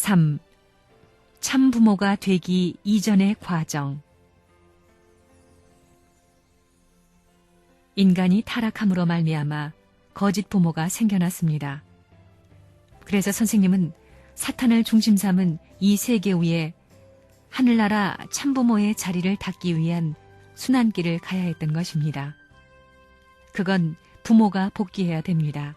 3. 참부모가 되기 이전의 과정. 인간이 타락함으로 말미암아 거짓 부모가 생겨났습니다. 그래서 선생님은 사탄을 중심 삼은 이 세계 위에 하늘나라 참부모의 자리를 닦기 위한 순환길을 가야 했던 것입니다. 그건 부모가 복귀해야 됩니다.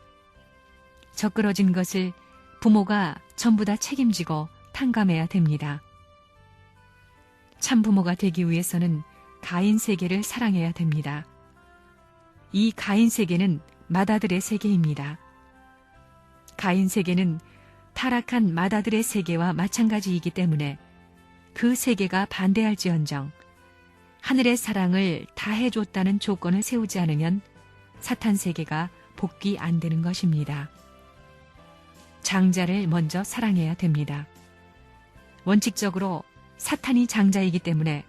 적그러진 것을 부모가 전부 다 책임지고 탕감해야 됩니다. 참부모가 되기 위해서는 가인 세계를 사랑해야 됩니다. 이 가인 세계는 맏아들의 세계입니다. 가인 세계는 타락한 맏아들의 세계와 마찬가지이기 때문에 그 세계가 반대할지언정 하늘의 사랑을 다해줬다는 조건을 세우지 않으면 사탄 세계가 복귀 안 되는 것입니다. 장자를 먼저 사랑해야 됩니다. 원칙적으로 사탄이 장자이기 때문에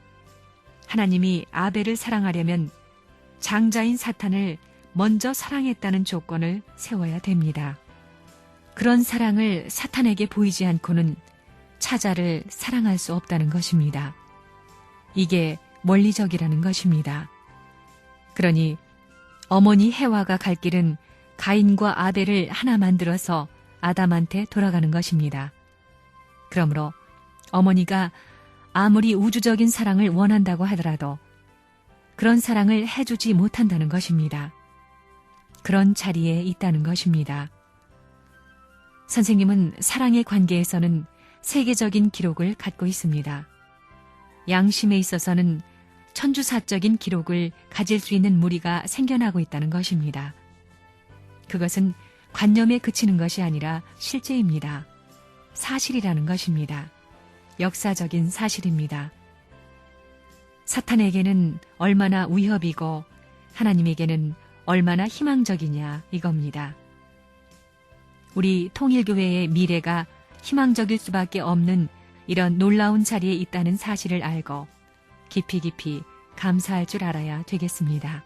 하나님이 아벨을 사랑하려면 장자인 사탄을 먼저 사랑했다는 조건을 세워야 됩니다. 그런 사랑을 사탄에게 보이지 않고는 차자를 사랑할 수 없다는 것입니다. 이게 원리적이라는 것입니다. 그러니 어머니 해와가 갈 길은 가인과 아벨을 하나 만들어서 아담한테 돌아가는 것입니다. 그러므로 어머니가 아무리 우주적인 사랑을 원한다고 하더라도 그런 사랑을 해주지 못한다는 것입니다. 그런 자리에 있다는 것입니다. 선생님은 사랑의 관계에서는 세계적인 기록을 갖고 있습니다. 양심에 있어서는 천주사적인 기록을 가질 수 있는 무리가 생겨나고 있다는 것입니다. 그것은 관념에 그치는 것이 아니라 실제입니다. 사실이라는 것입니다. 역사적인 사실입니다. 사탄에게는 얼마나 위협이고 하나님에게는 얼마나 희망적이냐 이겁니다. 우리 통일교회의 미래가 희망적일 수밖에 없는 이런 놀라운 자리에 있다는 사실을 알고 깊이 감사할 줄 알아야 되겠습니다.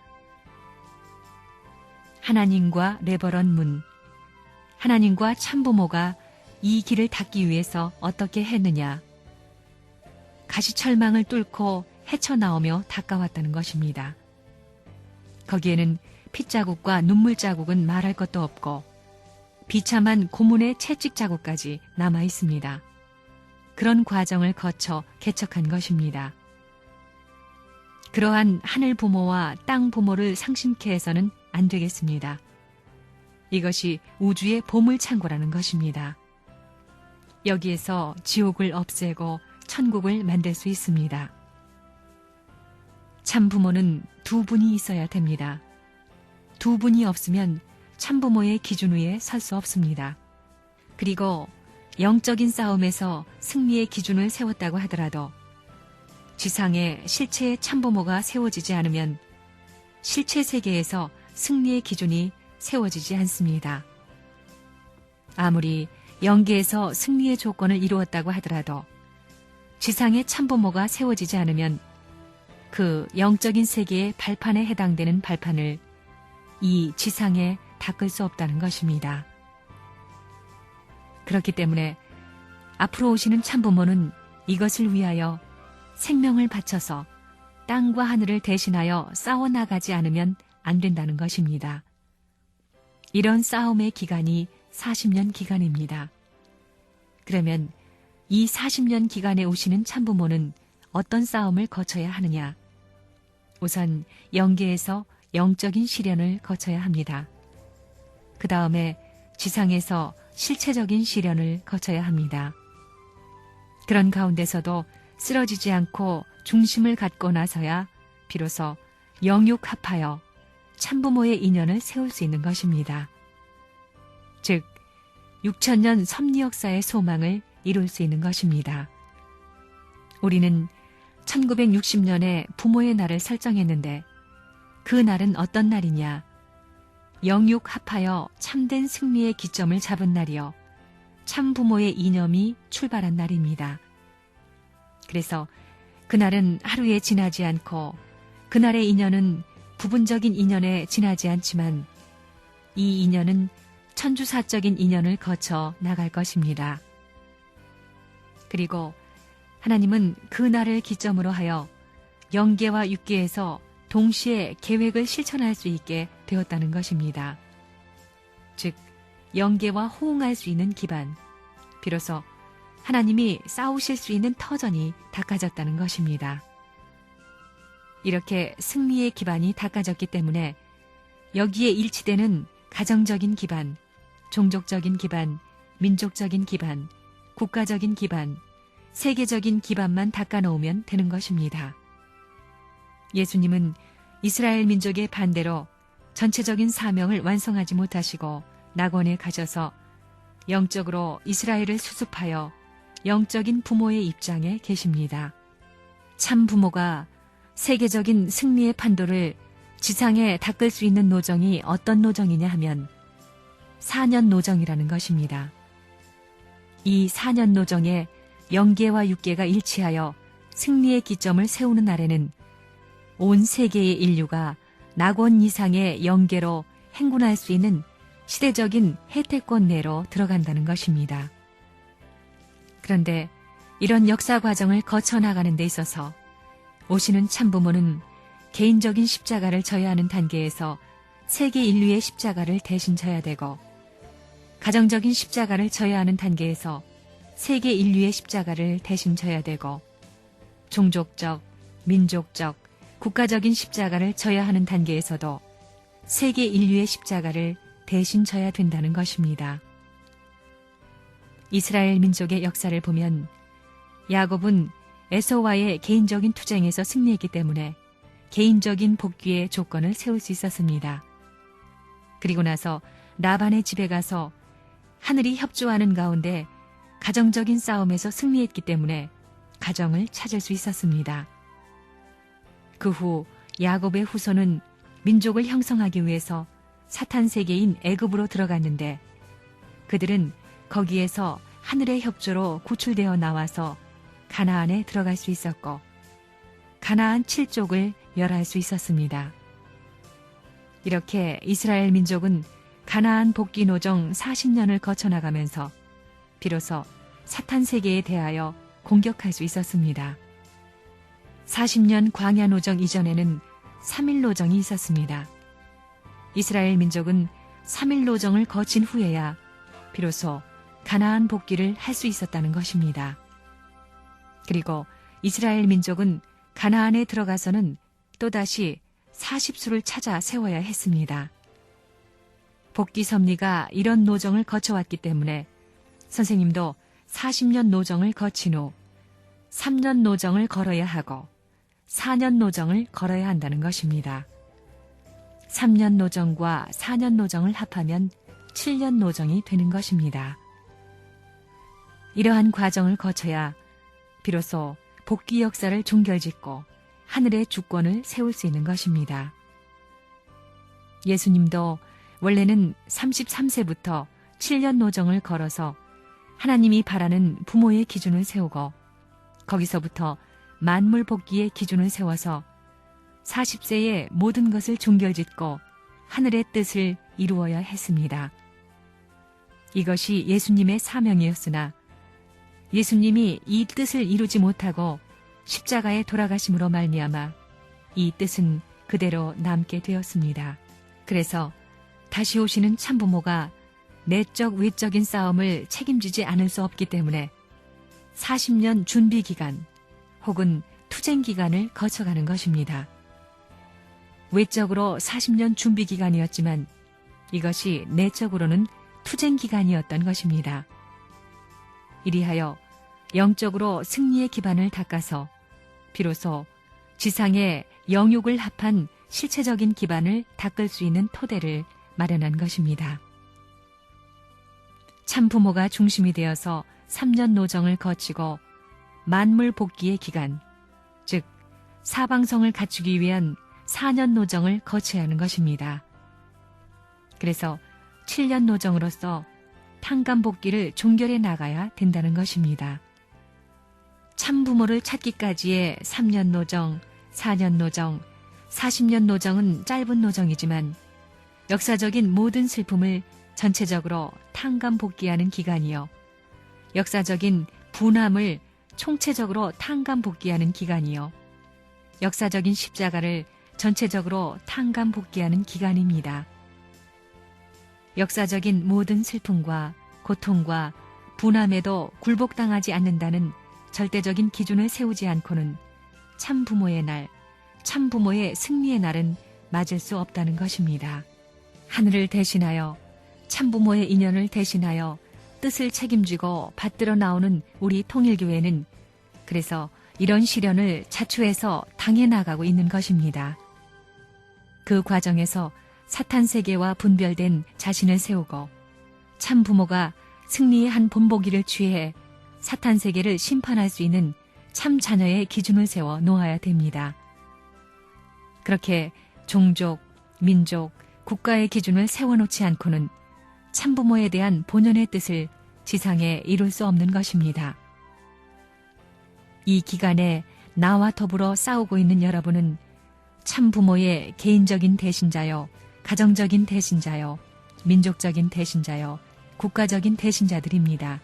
하나님과 레버런 문. 하나님과 참부모가 이 길을 닦기 위해서 어떻게 했느냐. 가시철망을 뚫고 헤쳐나오며 닦아왔다는 것입니다. 거기에는 핏자국과 눈물자국은 말할 것도 없고 비참한 고문의 채찍 자국까지 남아 있습니다. 그런 과정을 거쳐 개척한 것입니다. 그러한 하늘 부모와 땅 부모를 상심케 해서는 안 되겠습니다. 이것이 우주의 보물창고라는 것입니다. 여기에서 지옥을 없애고 천국을 만들 수 있습니다. 참부모는 두 분이 있어야 됩니다. 두 분이 없으면 참부모의 기준 위에 설 수 없습니다. 그리고 영적인 싸움에서 승리의 기준을 세웠다고 하더라도 지상에 실체의 참부모가 세워지지 않으면 실체 세계에서 승리의 기준이 세워지지 않습니다. 아무리 영계에서 승리의 조건을 이루었다고 하더라도 지상의 참부모가 세워지지 않으면 그 영적인 세계의 발판에 해당되는 발판을 이 지상에 닦을 수 없다는 것입니다. 그렇기 때문에 앞으로 오시는 참부모는 이것을 위하여 생명을 바쳐서 땅과 하늘을 대신하여 싸워나가지 않으면 안 된다는 것입니다. 이런 싸움의 기간이 40년 기간입니다. 그러면 이 40년 기간에 오시는 참부모는 어떤 싸움을 거쳐야 하느냐? 우선 영계에서 영적인 시련을 거쳐야 합니다. 그 다음에 지상에서 실체적인 시련을 거쳐야 합니다. 그런 가운데서도 쓰러지지 않고 중심을 갖고 나서야 비로소 영육합하여 참부모의 인연을 세울 수 있는 것입니다. 즉 6천년 섭리 역사의 소망을 이룰 수 있는 것입니다. 우리는 1960년에 부모의 날을 설정했는데 그 날은 어떤 날이냐? 영육합하여 참된 승리의 기점을 잡은 날이요. 참부모의 이념이 출발한 날입니다. 그래서 그날은 하루에 지나지 않고 그날의 인연은 부분적인 인연에 지나지 않지만 이 인연은 천주사적인 인연을 거쳐 나갈 것입니다. 그리고 하나님은 그 날을 기점으로 하여 영계와 육계에서 동시에 계획을 실천할 수 있게 되었다는 것입니다. 즉, 영계와 호응할 수 있는 기반, 비로소 하나님이 싸우실 수 있는 터전이 닦아졌다는 것입니다. 이렇게 승리의 기반이 닦아졌기 때문에 여기에 일치되는 가정적인 기반, 종족적인 기반, 민족적인 기반, 국가적인 기반, 세계적인 기반만 닦아놓으면 되는 것입니다. 예수님은 이스라엘 민족의 반대로 전체적인 사명을 완성하지 못하시고 낙원에 가셔서 영적으로 이스라엘을 수습하여 영적인 부모의 입장에 계십니다. 참 부모가 세계적인 승리의 판도를 지상에 닦을 수 있는 노정이 어떤 노정이냐 하면 4년 노정이라는 것입니다. 이 4년 노정에 영계와 육계가 일치하여 승리의 기점을 세우는 날에는 온 세계의 인류가 낙원 이상의 영계로 행군할 수 있는 시대적인 혜택권 내로 들어간다는 것입니다. 그런데 이런 역사 과정을 거쳐나가는 데 있어서 오시는 참부모는 개인적인 십자가를 져야 하는 단계에서 세계 인류의 십자가를 대신 져야 되고, 가정적인 십자가를 져야 하는 단계에서 세계 인류의 십자가를 대신 져야 되고, 종족적, 민족적, 국가적인 십자가를 져야 하는 단계에서도 세계 인류의 십자가를 대신 져야 된다는 것입니다. 이스라엘 민족의 역사를 보면 야곱은 에서와의 개인적인 투쟁에서 승리했기 때문에 개인적인 복귀의 조건을 세울 수 있었습니다. 그리고 나서 라반의 집에 가서 하늘이 협조하는 가운데 가정적인 싸움에서 승리했기 때문에 가정을 찾을 수 있었습니다. 그 후 야곱의 후손은 민족을 형성하기 위해서 사탄 세계인 애굽으로 들어갔는데 그들은 거기에서 하늘의 협조로 구출되어 나와서 가나안에 들어갈 수 있었고 가나안 7족을 멸할 수 있었습니다. 이렇게 이스라엘 민족은 가나안 복귀 노정 40년을 거쳐나가면서 비로소 사탄 세계에 대하여 공격할 수 있었습니다. 40년 광야 노정 이전에는 3일 노정이 있었습니다. 이스라엘 민족은 3일 노정을 거친 후에야 비로소 가나안 복귀를 할 수 있었다는 것입니다. 그리고 이스라엘 민족은 가나안에 들어가서는 또다시 40수를 찾아 세워야 했습니다. 복귀 섭리가 이런 노정을 거쳐왔기 때문에 선생님도 40년 노정을 거친 후 3년 노정을 걸어야 하고 4년 노정을 걸어야 한다는 것입니다. 3년 노정과 4년 노정을 합하면 7년 노정이 되는 것입니다. 이러한 과정을 거쳐야 비로소 복귀 역사를 종결짓고 하늘의 주권을 세울 수 있는 것입니다. 예수님도 원래는 33세부터 7년 노정을 걸어서 하나님이 바라는 부모의 기준을 세우고 거기서부터 만물 복귀의 기준을 세워서 40세에 모든 것을 종결짓고 하늘의 뜻을 이루어야 했습니다. 이것이 예수님의 사명이었으나 예수님이 이 뜻을 이루지 못하고 십자가에 돌아가심으로 말미암아 이 뜻은 그대로 남게 되었습니다. 그래서 다시 오시는 참부모가 내적 외적인 싸움을 책임지지 않을 수 없기 때문에 40년 준비 기간 혹은 투쟁 기간을 거쳐가는 것입니다. 외적으로 40년 준비 기간이었지만 이것이 내적으로는 투쟁 기간이었던 것입니다. 이리하여 영적으로 승리의 기반을 닦아서 비로소 지상의 영육을 합한 실체적인 기반을 닦을 수 있는 토대를 마련한 것입니다. 참 부모가 중심이 되어서 3년 노정을 거치고 만물 복귀의 기간, 즉 사방성을 갖추기 위한 4년 노정을 거쳐야 하는 것입니다. 그래서 7년 노정으로서 탕감 복귀를 종결해 나가야 된다는 것입니다. 참 부모를 찾기까지의 3년 노정, 4년 노정, 40년 노정은 짧은 노정이지만 역사적인 모든 슬픔을 전체적으로 탕감 복귀하는 기간이요. 역사적인 분함을 총체적으로 탕감복귀하는 기간이요. 역사적인 십자가를 전체적으로 탕감복귀하는 기간입니다. 역사적인 모든 슬픔과 고통과 분함에도 굴복당하지 않는다는 절대적인 기준을 세우지 않고는 참부모의 날, 참부모의 승리의 날은 맞을 수 없다는 것입니다. 하늘을 대신하여 참부모의 인연을 대신하여 뜻을 책임지고 받들어 나오는 우리 통일교회는 그래서 이런 시련을 자초해서 당해 나가고 있는 것입니다. 그 과정에서 사탄 세계와 분별된 자신을 세우고 참부모가 승리의 한 본보기를 취해 사탄 세계를 심판할 수 있는 참 자녀의 기준을 세워 놓아야 됩니다. 그렇게 종족, 민족, 국가의 기준을 세워놓지 않고는 참부모에 대한 본연의 뜻을 지상에 이룰 수 없는 것입니다. 이 기간에 나와 더불어 싸우고 있는 여러분은 참부모의 개인적인 대신자요, 가정적인 대신자요, 민족적인 대신자요, 국가적인 대신자들입니다.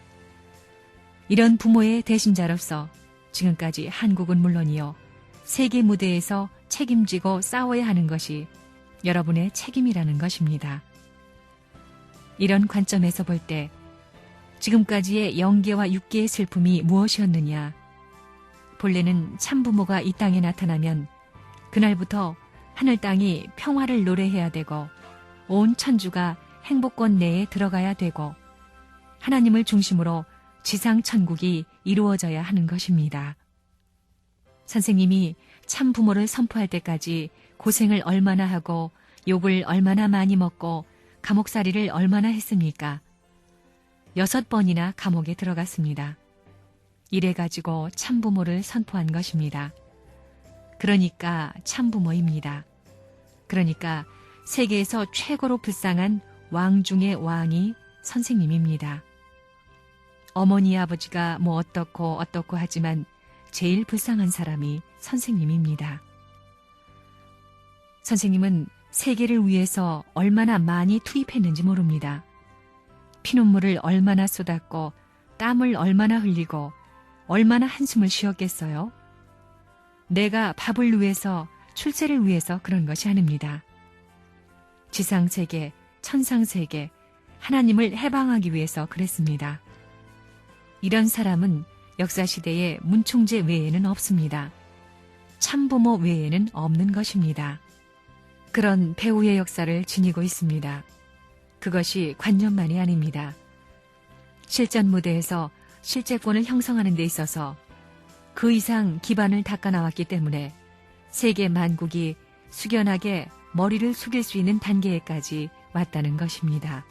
이런 부모의 대신자로서 지금까지 한국은 물론이요, 세계 무대에서 책임지고 싸워야 하는 것이 여러분의 책임이라는 것입니다. 이런 관점에서 볼 때 지금까지의 영계와 육계의 슬픔이 무엇이었느냐? 본래는 참부모가 이 땅에 나타나면 그날부터 하늘 땅이 평화를 노래해야 되고 온 천주가 행복권 내에 들어가야 되고 하나님을 중심으로 지상 천국이 이루어져야 하는 것입니다. 선생님이 참부모를 선포할 때까지 고생을 얼마나 하고 욕을 얼마나 많이 먹고 감옥살이를 얼마나 했습니까? 6번이나 감옥에 들어갔습니다. 이래가지고 참부모를 선포한 것입니다. 그러니까 참부모입니다. 그러니까 세계에서 최고로 불쌍한 왕 중의 왕이 선생님입니다. 어머니 아버지가 뭐 어떻고 하지만 제일 불쌍한 사람이 선생님입니다. 선생님은 세계를 위해서 얼마나 많이 투입했는지 모릅니다. 피눈물을 얼마나 쏟았고 땀을 얼마나 흘리고 얼마나 한숨을 쉬었겠어요? 내가 밥을 위해서 출세를 위해서 그런 것이 아닙니다. 지상세계, 천상세계, 하나님을 해방하기 위해서 그랬습니다. 이런 사람은 역사시대에 문총재 외에는 없습니다. 참부모 외에는 없는 것입니다. 그런 배우의 역사를 지니고 있습니다. 그것이 관념만이 아닙니다. 실전 무대에서 실제권을 형성하는 데 있어서 그 이상 기반을 닦아 나왔기 때문에 세계 만국이 숙연하게 머리를 숙일 수 있는 단계에까지 왔다는 것입니다.